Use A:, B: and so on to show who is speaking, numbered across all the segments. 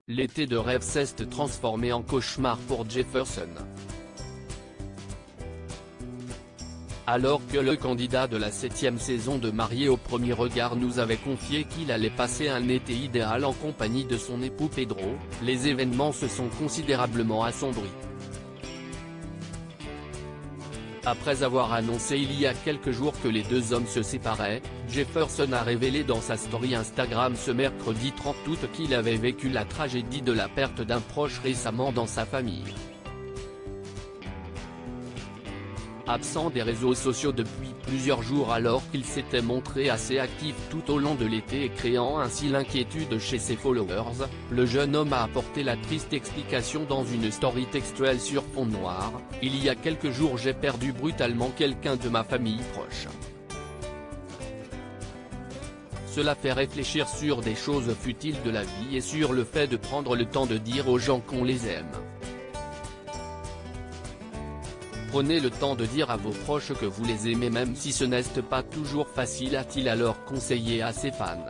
A: l'été de rêve s'est transformé en cauchemar pour Jefferson. Alors que le candidat de la 7e saison de Mariés au premier regard nous avait confié qu'il allait passer un été idéal en compagnie de son époux Pedro, les événements se sont considérablement assombris. Après avoir annoncé il y a quelques jours que les deux hommes se séparaient, Jefferson a révélé dans sa story Instagram ce mercredi 30 août qu'il avait vécu la tragédie de la perte d'un proche récemment dans sa famille. Absent des réseaux sociaux depuis plusieurs jours alors qu'il s'était montré assez actif tout au long de l'été et créant ainsi l'inquiétude chez ses followers, le jeune homme a apporté la triste explication dans une story textuelle sur fond noir: « Il y a quelques jours j'ai perdu brutalement quelqu'un de ma famille proche. Cela fait réfléchir sur des choses futiles de la vie et sur le fait de prendre le temps de dire aux gens qu'on les aime. Prenez le temps de dire à vos proches que vous les aimez même si ce n'est pas toujours facile », a-t-il alors conseillé à ses fans.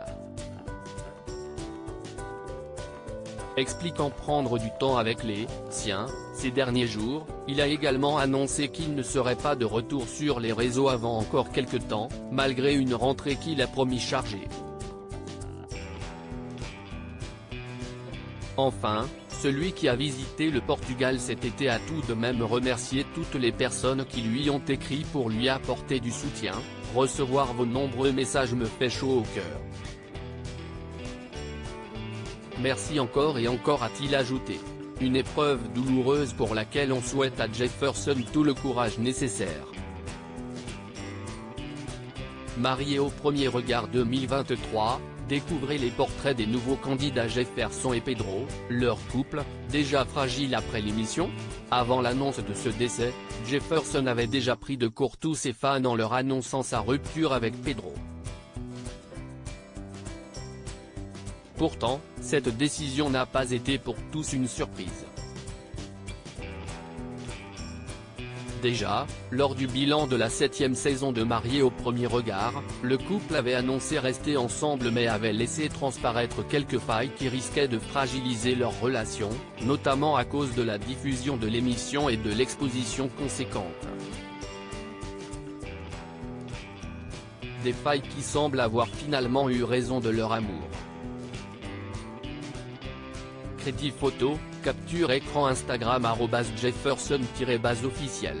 A: Expliquant prendre du temps avec les siens ces derniers jours, il a également annoncé qu'il ne serait pas de retour sur les réseaux avant encore quelques temps, malgré une rentrée qu'il a promis chargée. Enfin, celui qui a visité le Portugal cet été a tout de même remercié toutes les personnes qui lui ont écrit pour lui apporter du soutien. « Recevoir vos nombreux messages me fait chaud au cœur. Merci encore et encore », a-t-il ajouté. Une épreuve douloureuse pour laquelle on souhaite à Jefferson tout le courage nécessaire. Mariés au premier regard 2023, découvrez les portraits des nouveaux candidats Jefferson et Pedro, leur couple, déjà fragile après l'émission. Avant l'annonce de ce décès, Jefferson avait déjà pris de court tous ses fans en leur annonçant sa rupture avec Pedro. Pourtant, cette décision n'a pas été pour tous une surprise. Déjà, lors du bilan de la 7e saison de Mariés au premier regard, le couple avait annoncé rester ensemble mais avait laissé transparaître quelques failles qui risquaient de fragiliser leur relation, notamment à cause de la diffusion de l'émission et de l'exposition conséquente. Des failles qui semblent avoir finalement eu raison de leur amour. Crédit photo, capture écran Instagram @Jefferson-officiel.